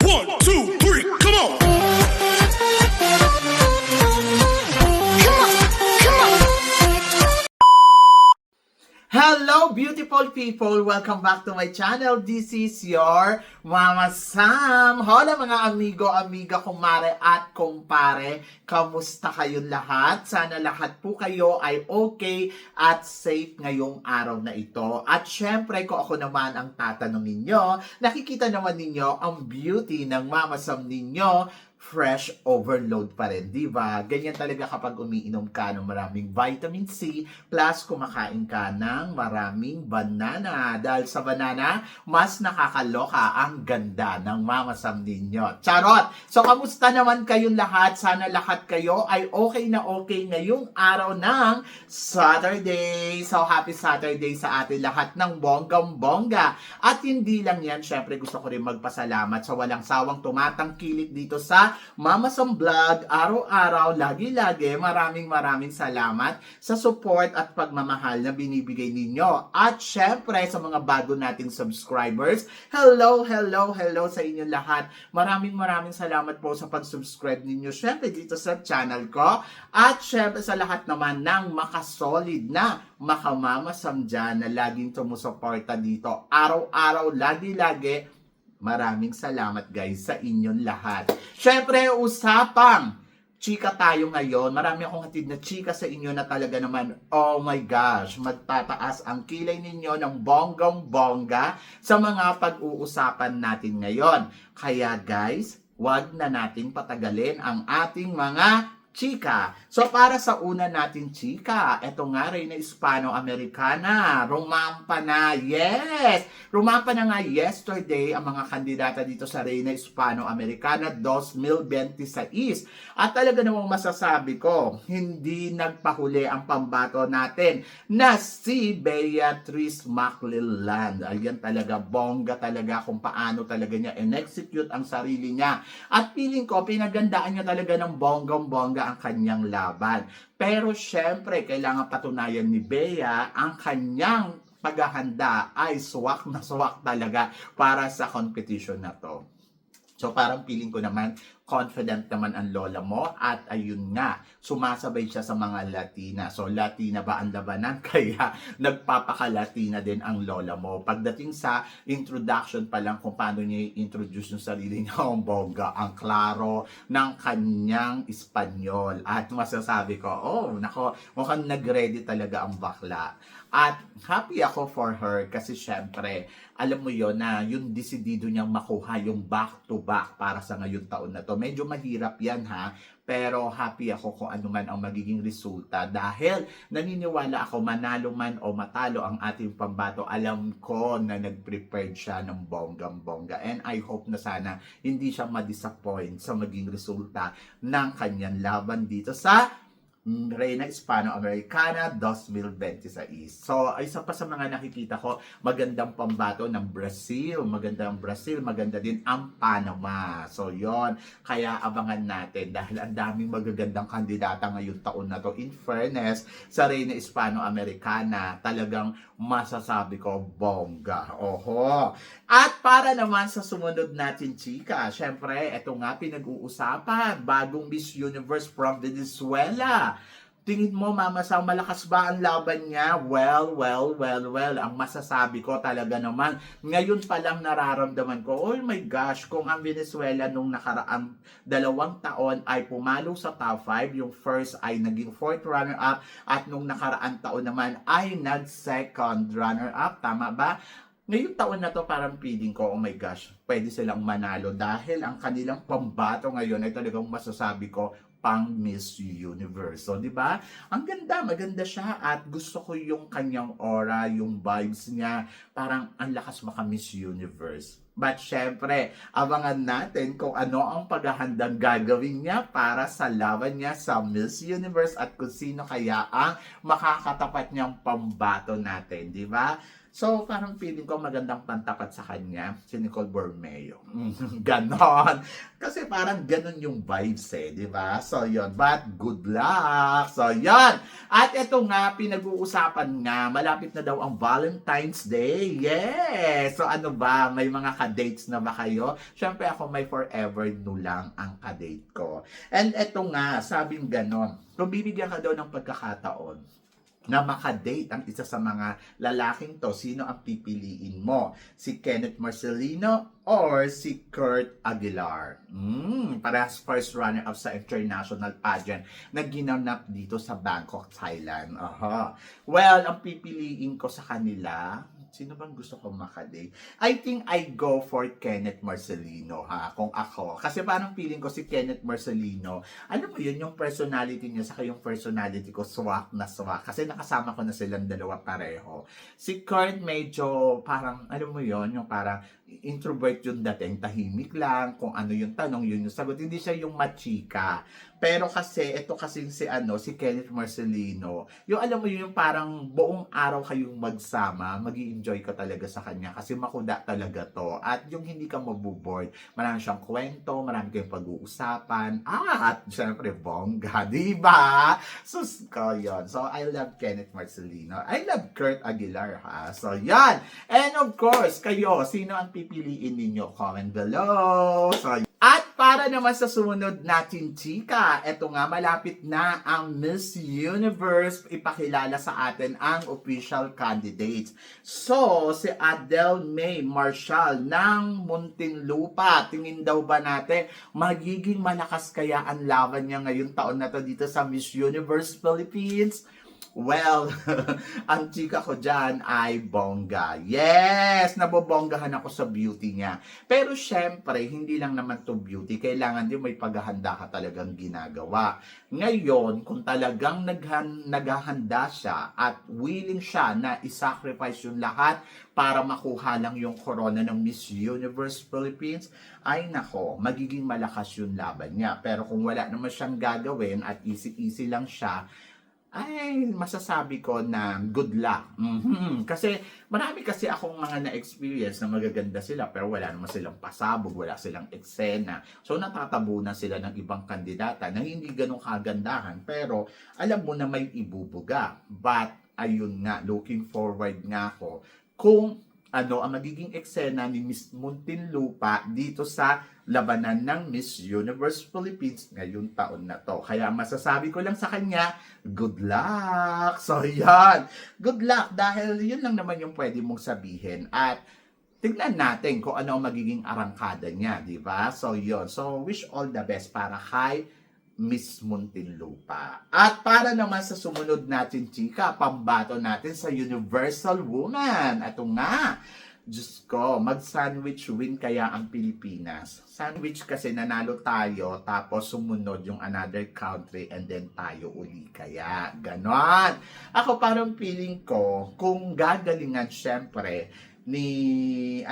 1, 2, 3, come on! Hello, beautiful people! Welcome back to my channel. This is your Mama Sam. Hola mga amigo, amiga, kumare at kumpare. Kamusta kayong lahat? Sana lahat po kayo ay okay at safe ngayong araw na ito. At syempre, kung ako naman ang tatanungin nyo, nakikita naman ninyo ang beauty ng Mama Sam ninyo. Fresh overload pa rin, di ba? Ganyan talaga kapag umiinom ka ng maraming vitamin C plus kumakain ka ng maraming banana. Dahil sa banana, mas nakakaloka ang ganda ng Mama Sam ninyo. Charot! So, kamusta naman kayong lahat? Sana lahat kayo ay okay na okay ngayong araw ng Saturday. So, happy Saturday sa atin lahat ng bonggang-bongga. At hindi lang yan, syempre gusto ko rin magpasalamat sa walang sawang tumatangkilik dito sa Mama Sam Vlog, araw-araw, lagi-lagi, maraming salamat sa support at pagmamahal na binibigay ninyo. At syempre, sa mga bago nating subscribers, hello sa inyong lahat. Maraming salamat po sa pag-subscribe ninyo, syempre dito sa channel ko. At syempre sa lahat naman ng makasolid na makamama Sam dyan na laging tumusuporta dito. Araw-araw, lagi-lagi, maraming salamat guys sa inyong lahat. Syempre, usapang chika tayo ngayon. Marami akong hatid na chika sa inyo na talaga naman, oh my gosh, magtataas ang kilay ninyo ng bonggang-bongga sa mga pag-uusapan natin ngayon. Kaya guys, wag na nating patagalin ang ating mga chika. So para sa una natin chika, eto nga Reyna Hispano-Americana, rumampa na, yes! Rumampa na nga yesterday ang mga kandidata dito sa Reyna Hispano-Americana 2026. At talaga namang masasabi ko, hindi nagpahuli ang pambato natin na si Beatrice Maclelland. Ayan talaga, bongga talaga kung paano talaga niya in-execute ang sarili niya. At feeling ko, pinagandaan niya talaga ng bonggang-bongga ang kanyang laban. Pero syempre, kailangan patunayan ni Bea ang kanyang paghahanda ay suwak na suwak talaga para sa competition na to. So parang feeling ko naman, confident naman ang lola mo at ayun nga, sumasabay siya sa mga Latina. So Latina ba ang labanan? Kaya nagpapaka-Latina din ang lola mo. Pagdating sa introduction pa lang kung paano niya i-introduce yung sarili niya, ang bongga, ang klaro ng kanyang Espanyol. At masasabi ko, oh, nako, mukhang nag-ready talaga ang bakla. At happy ako for her kasi syempre, alam mo yon na yung desidido niyang makuha yung back-to-back para sa ngayong taon na to. Medyo mahirap yan ha, pero happy ako kung ano man ang magiging resulta dahil naniniwala ako manalo man o matalo ang ating pambato, alam ko na nag-prepared siya ng bonggang-bongga and I hope na sana hindi siya ma-disappoint sa maging resulta ng kanyang laban dito sa Reyna Hispano-Americana 2026. So, isa pa sa mga nakikita ko, magandang pambato ng Brazil. Maganda ang Brazil, maganda din ang Panama. So, yon. Kaya abangan natin dahil ang daming magagandang kandidata ngayong taon na to. In fairness, sa Reyna Hispano-Americana, talagang masasabi ko, bongga. Oho. At para naman sa sumunod natin, chika, syempre, eto nga pinag-uusapan, bagong Miss Universe from Venezuela. Tingin mo, Mama Sam, malakas ba ang laban niya? Well. Ang masasabi ko talaga naman, ngayon pa lang nararamdaman ko, oh my gosh, kung ang Venezuela nung nakaraang 2 taon ay pumalo sa top 5, yung first ay naging 4th runner-up, at nung nakaraang taon naman ay nag-2nd runner-up. Tama ba? Ngayong taon na to parang feeling ko, oh my gosh, pwede silang manalo dahil ang kanilang pambato ngayon ay talagang masasabi ko, pang Miss Universe. So, di ba? Ang ganda, maganda siya at gusto ko yung kanyang aura, yung vibes niya. Parang ang lakas maka Miss Universe. But syempre, abangan natin kung ano ang paghahandang gagawin niya para sa laban niya sa Miss Universe at kung sino kaya ang makakatapat niyang pambato natin, di ba? So, parang feeling ko magandang pantapat sa kanya, si Nicole Borromeo. Ganon. Kasi parang ganon yung vibes di ba? So, yon. But, good luck! So, yon. At ito nga, pinag-uusapan nga, malapit na daw ang Valentine's Day. Yes! So, ano ba? May mga ka-dates na ba kayo? Siyempre, ako may forever new lang ang ka-date ko. And ito nga, sabing ganon. Kung bibigyan ka daw ng pagkakataon, na makadate ang isa sa mga lalaking to, sino ang pipiliin mo? Si Kenneth Marcelino or si Kurt Aguilar? Parehas first runner-up sa international pageant na ginanap dito sa Bangkok, Thailand. Well, ang pipiliin ko sa kanila, sino bang gusto ko makadate? I think I go for Kenneth Marcelino kung ako. Kasi parang feeling ko si Kenneth Marcelino, alam mo yun, yung personality niya saka yung personality ko, swak na swak. Kasi nakasama ko na silang dalawa pareho. Si Kurt medyo parang, alam mo yun, yung parang introvert yung dating, tahimik lang, kung ano yung tanong, yun yung sagot. Hindi siya yung machika. Pero kasi, ito kasi si Kenneth Marcelino, yung alam mo yun, yung parang buong araw kayong magsama, mag-i-enjoy ka talaga sa kanya kasi makuda talaga to. At yung hindi ka mabuboard, marami siyang kwento, marami kayong pag-uusapan, at syempre bongga, di ba? Sus ko yun. So, I love Kenneth Marcelino. I love Kurt Aguilar, So, yan. And of course, kayo, sino ang pipiliin ninyo? Comment below. So, at para naman sa sumunod natin, chika, eto nga, malapit na ang Miss Universe. Ipakilala sa atin ang official candidates. So, si Adele May Marshall ng Muntinlupa. Tingin daw ba natin, magiging malakas kaya ang laban niya ngayong taon na to dito sa Miss Universe Philippines? Well, ang chika ko dyan ay bongga. Yes! Nabobonggahan ako sa beauty niya. Pero syempre, hindi lang naman to beauty. Kailangan din may paghahanda ka talagang ginagawa. Ngayon, kung talagang naghahanda siya at willing siya na isacrifice yung lahat para makuha lang yung corona ng Miss Universe Philippines, ay nako, magiging malakas yung laban niya. Pero kung wala naman siyang gagawin at easy-easy lang siya, ay masasabi ko na good luck. Kasi marami kasi akong mga na-experience na magaganda sila pero wala naman silang pasabog, wala silang eksena. So natatabunan sila ng ibang kandidata na hindi ganun kagandahan pero alam mo na may ibubuga. But ayun nga, looking forward nga ako kung ano ang magiging eksena ni Miss Muntinlupa dito sa labanan ng Miss Universe Philippines ngayong taon na to. Kaya masasabi ko lang sa kanya, good luck! So yan, good luck dahil yun lang naman yung pwede mong sabihin. At tignan natin kung ano ang magiging arangkada niya, di ba? So yun, so wish all the best para kay Miss Muntinlupa. At para naman sa sumunod natin, chika, pambato natin sa Universal Woman. Ito nga, Diyos ko, mag-sandwich win kaya ang Pilipinas. Sandwich kasi nanalo tayo, tapos sumunod yung another country, and then tayo uli kaya. Ganon. Ako parang feeling ko, kung gagalingan syempre, ni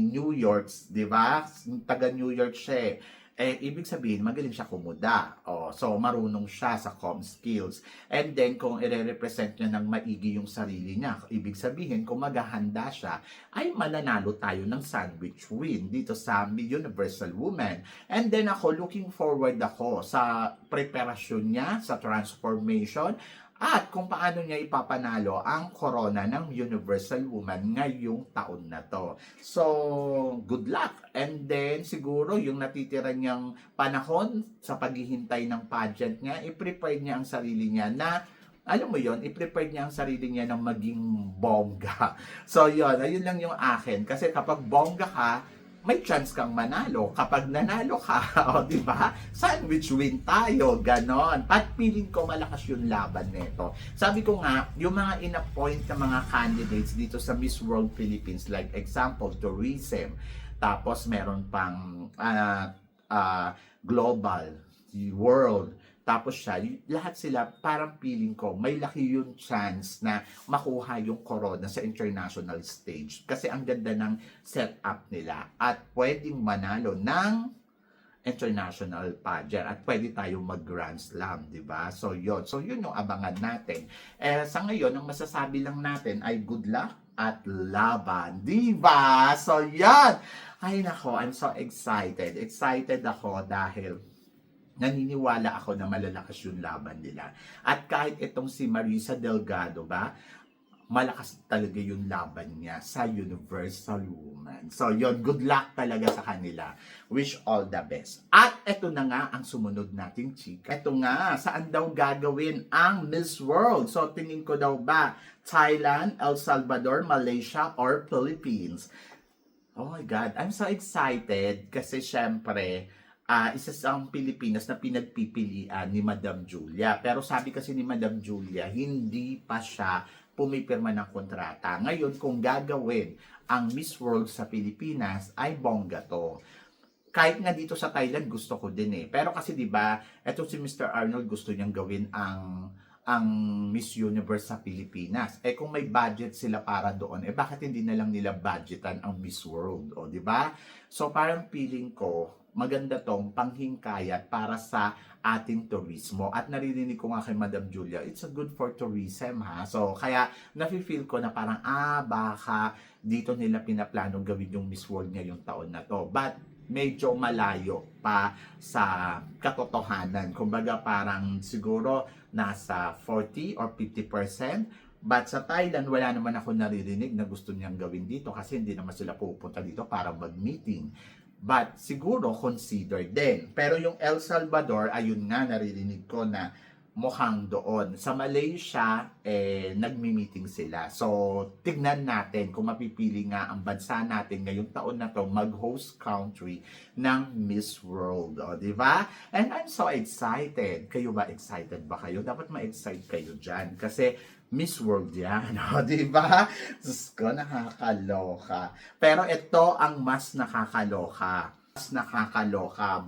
New York, 'di ba? Taga New York siya ibig sabihin, magaling siya kumuda. So, marunong siya sa com skills. And then, kung i-represent niya ng maigi yung sarili niya, ibig sabihin, kung maghahanda siya, ay mananalo tayo ng sandwich win dito sa Universal Woman. And then, ako, looking forward ako sa preparasyon niya, sa transformation, at kung paano niya ipapanalo ang corona ng Universal Woman ngayong taon na to. So, good luck. And then, siguro yung natitira niyang panahon sa paghihintay ng pageant niya, i-prepare niya ang sarili niya na, alam mo yon, i-prepare niya ang sarili niya ng maging bongga. So, yun, ayun lang yung akin. Kasi kapag bongga ka, may chance kang manalo. Kapag nanalo ka, di ba? Sandwich win tayo, ganon. At feeling ko malakas yung laban nito. Sabi ko nga, yung mga in-appoint na mga candidates dito sa Miss World Philippines, like example, tourism, tapos meron pang global, world, tapos siya, lahat sila, parang feeling ko, may laki yung chance na makuha yung corona sa international stage. Kasi ang ganda ng setup nila. At pwedeng manalo ng international pageant. At pwede tayong mag-Grand Slam, di ba? So, yun. So, yun yung abangan natin. Sa ngayon, ang masasabi lang natin ay good luck at laban. Diba? So, yan! Ay nako, I'm so excited. Excited ako dahil naniniwala ako na malalakas yung laban nila. At kahit itong si Marisa Delgado ba, malakas talaga yung laban niya sa Universal Woman. So, yon, good luck talaga sa kanila. Wish all the best. At ito na nga ang sumunod nating chika. Ito nga, saan daw gagawin ang Miss World? So, tingin ko daw ba, Thailand, El Salvador, Malaysia, or Philippines? Oh my God, I'm so excited kasi syempre, isa sa ang Pilipinas na pinagpipilian ni Madam Julia. Pero sabi kasi ni Madam Julia, hindi pa siya pumipirma ng kontrata. Ngayon, kung gagawin ang Miss World sa Pilipinas, ay bongga to. Kahit nga dito sa Thailand, gusto ko din eh. Pero kasi 'di ba, eto si Mr. Arnold gusto niyang gawin ang Miss Universe sa Pilipinas. Eh kung may budget sila para doon, eh bakit hindi na lang nila budgetan ang Miss World, o 'di ba? So parang feeling ko maganda tong panghingkayat para sa ating turismo. At naririnig ko nga kay Madam Julia, it's a good for tourism ha. So kaya nafi-feel ko na parang baka dito nila pinaplano gawin yung Miss World ngayong taon na to. But medyo malayo pa sa katotohanan. Kumbaga parang siguro nasa 40 or 50%. But sa Thailand, wala naman ako naririnig na gusto niyang gawin dito kasi hindi naman sila pupunta dito para mag-meeting. But siguro consider din. Pero yung El Salvador, ayun nga naririnig ko na mukhang doon. Sa Malaysia, nagmi-meeting sila. So, tignan natin kung mapipili nga ang bansa natin ngayong taon na to mag-host country ng Miss World. O, di ba? And I'm so excited. Kayo ba excited ba kayo? Dapat ma-excite kayo dyan. Kasi Miss World yan. O, di ba? Diyos ko, nakakaloka. Pero ito ang mas nakakaloka.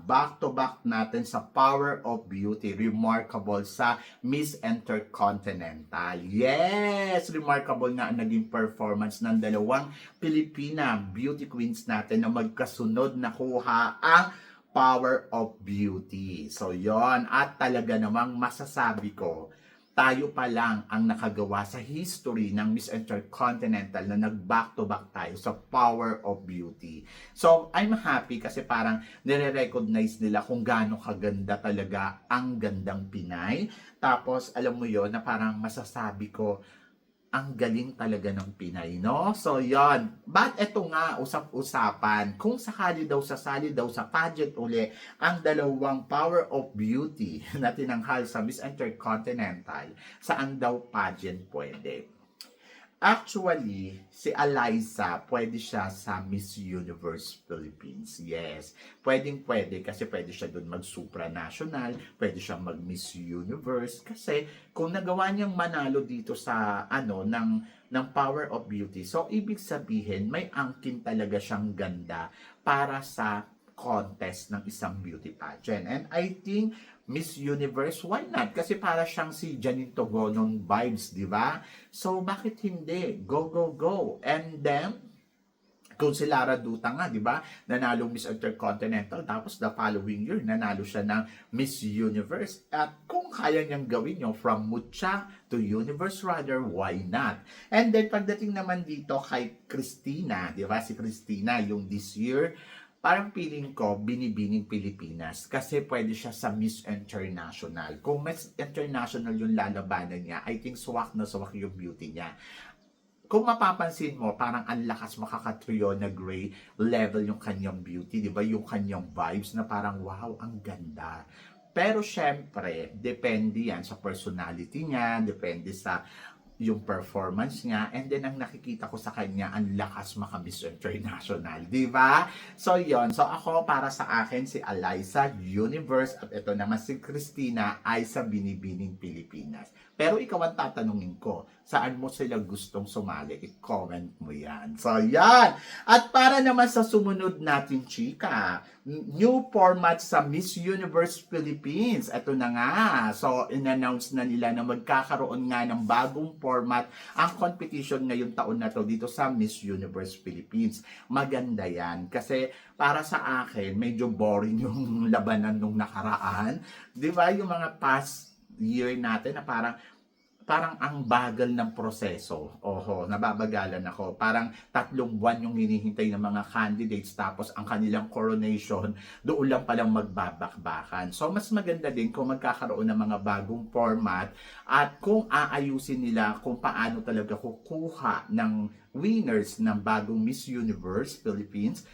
Back to back natin sa Power of Beauty, remarkable sa Miss Intercontinental. Yes, remarkable nga ang naging performance ng dalawang Pilipina beauty queens natin na magkasunod nakuha ang Power of Beauty. So yon, at talaga namang masasabi ko, tayo pa lang ang nakagawa sa history ng Miss Intercontinental na nag-back-to-back tayo sa Power of Beauty. So, I'm happy kasi parang nire-recognize nila kung gaano kaganda talaga ang gandang Pinay. Tapos, alam mo yon na parang masasabi ko, ang galing talaga ng Pinay, no? So, yon. But eto nga, usap-usapan, kung sakali daw sasali daw sa pageant uli ang dalawang Power of Beauty na tinanghal sa Miss Intercontinental, saan daw pageant pwede? Actually, si Eliza, pwede siya sa Miss Universe Philippines. Yes. Pwede kasi pwede siya doon mag-supranational, pwede siya mag-Miss Universe. Kasi kung nagawa niyang manalo dito sa ng Power of Beauty, so ibig sabihin may angkin talaga siyang ganda para sa contest ng isang beauty pageant. And I think Miss Universe, why not? Kasi para siyang si Janine Togonon vibes, di ba? So, bakit hindi? Go, go, go. And then, kung si Lara Duta nga, di ba? Nanalo Miss Intercontinental, tapos the following year, nanalo siya ng Miss Universe. At kung kaya niyang gawin yun, from Mucha to Universe rather, why not? And then, pagdating naman dito kay Christina, di ba? Si Christina, yung this year, parang feeling ko, binibining Pilipinas kasi pwede siya sa Miss International. Kung Miss International yung lalabanan niya, I think swak na swak yung beauty niya. Kung mapapansin mo, parang ang lakas makaka-Triona Gray level yung kanyang beauty, di ba? Yung kanyang vibes na parang wow, ang ganda. Pero syempre, depende yan sa personality niya, depende sa yung performance niya, and then ang nakikita ko sa kanya, ang lakas maka-Miss International, di ba? So yon, so ako para sa akin si Eliza Universe at ito naman si Christina ay sa Binibining Pilipinas. Pero ikaw ang tatanungin ko, saan mo sila gustong sumali? I-comment mo yan. So yan! At para naman sa sumunod natin, chika, new format sa Miss Universe Philippines. Ito na nga. So, in-announce na nila na magkakaroon nga ng bagong format ang competition ngayong taon na to dito sa Miss Universe Philippines. Maganda yan. Kasi para sa akin, medyo boring yung labanan nung nakaraan. Di ba? Yung mga past year natin na parang parang ang bagal ng proseso. Oho, nababagalan ako. Parang 3 buwan yung hinihintay ng mga candidates tapos ang kanilang coronation, doon lang palang magbabakbakan. So, mas maganda din kung magkakaroon ng mga bagong format at kung aayusin nila kung paano talaga kukuha ng winners ng bagong Miss Universe Philippines.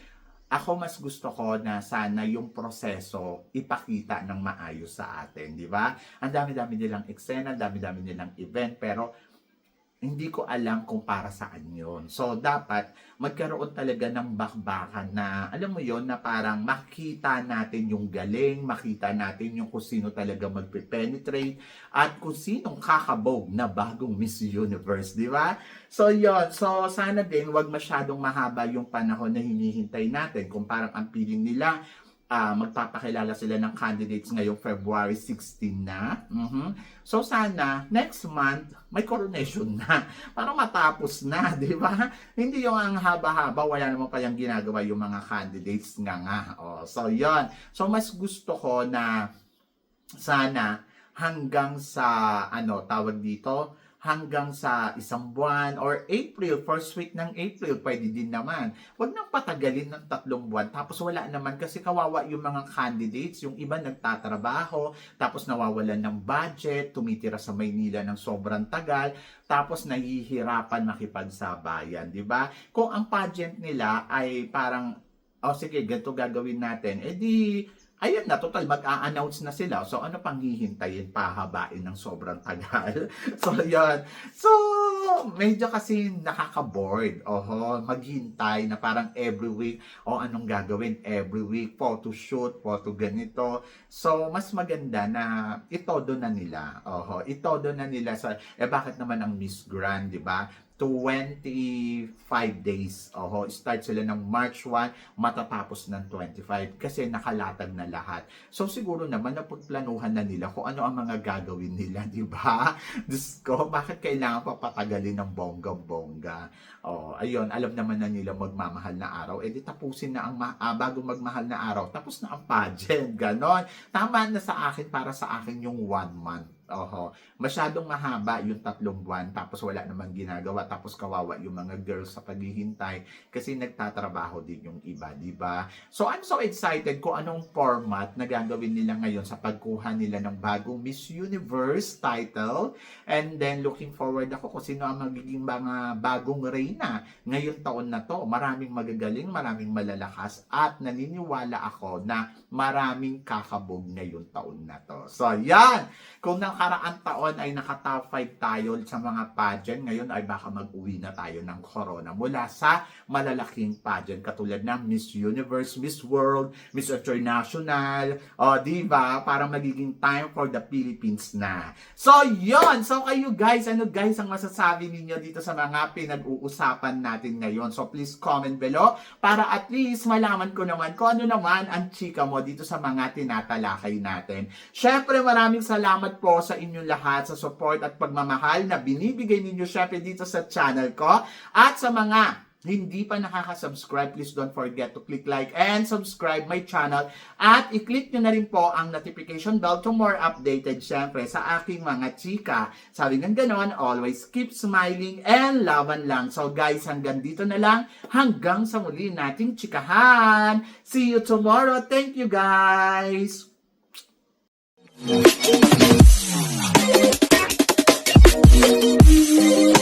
Ako mas gusto ko na sana yung proseso ipakita ng maayos sa atin, di ba? Ang dami-dami nilang eksena, dami-dami nilang event, pero hindi ko alam kung para saan yun. So, dapat magkaroon talaga ng bakbakan na, alam mo yon na parang makita natin yung galing, makita natin yung kung sino talaga magpe-penetrate, at kung sinong kakabog na bagong Miss Universe, di ba? So, yon. So, sana din wag masyadong mahaba yung panahon na hinihintay natin. Kung parang ang feeling nila, magpapakilala sila ng candidates ngayong February 16 na. So sana next month may coronation na para matapos na, di ba? Hindi yung ang haba-haba, wala naman pa yung ginagawa yung mga candidates nga. Oh, so yon. So mas gusto ko na sana hanggang sa tawag dito, hanggang sa 1 buwan or April, first week ng April, pwede din naman. Huwag nang patagalin ng 3 buwan. Tapos wala naman kasi kawawa yung mga candidates. Yung iba nagtatrabaho, tapos nawawalan ng budget, tumitira sa Maynila ng sobrang tagal, tapos nahihirapan makipagsabayan, di ba? Kung ang pageant nila ay parang, sige, ganito gagawin natin, edi ayun na, total, mag-a-announce na sila. So, ano pang hihintayin? Pahabain ng sobrang tagal. So, yun. So, medyo kasi nakaka-bored. Maghintay na parang every week. Anong gagawin? Every week, photo shoot, photo ganito. So, mas maganda na itodo na nila. Itodo na nila sa, bakit naman ang Miss Grand, di ba? 25 days. Start sila ng March 1, matatapos ng 25 kasi nakalatag na lahat. So siguro naman napagplanuhan na nila kung ano ang mga gagawin nila, di ba? Diyos ko, bakit kailangan papatagalin ng bongga-bongga? Ayun, alam naman na nila magmamahal na araw. Di tapusin na ang bago magmahal na araw, tapos na ang pageant, ganon. Tama na sa akin, para sa akin yung 1 month. Masyadong mahaba yung 3 buwan tapos wala namang ginagawa, tapos kawawa yung mga girls sa paghihintay kasi nagtatrabaho din yung iba, di ba? So I'm so excited kung anong format na gagawin nila ngayon sa pagkuha nila ng bagong Miss Universe title, and then looking forward ako kung sino ang magiging mga bagong reyna ngayong taon na to. Maraming magagaling, maraming malalakas, at naniniwala ako na maraming kakabog ngayong taon na to. So yan, kung nakaraan taon ay naka-top 5 tayo sa mga pageant, ngayon ay baka mag-uwi na tayo ng corona mula sa malalaking pageant katulad ng Miss Universe, Miss World, Miss International, diba? Para magiging time for the Philippines na. So, yon. So, kayo guys, ano guys ang masasabi ninyo dito sa mga pinag-uusapan natin ngayon? So, please comment below para at least malaman ko naman kung ano naman ang chika mo dito sa mga tinatalakay natin. Syempre, maraming salamat po sa inyong lahat sa support at pagmamahal na binibigay ninyo syempre dito sa channel ko. At sa mga hindi pa nakaka-subscribe, please don't forget to click like and subscribe my channel. At i-click nyo na rin po ang notification bell to more updated syempre sa aking mga chika. Sabi ng ganon, always keep smiling and laban lang. So guys, hanggang dito na lang. Hanggang sa muli nating chikahan. See you tomorrow. Thank you guys. Thank you.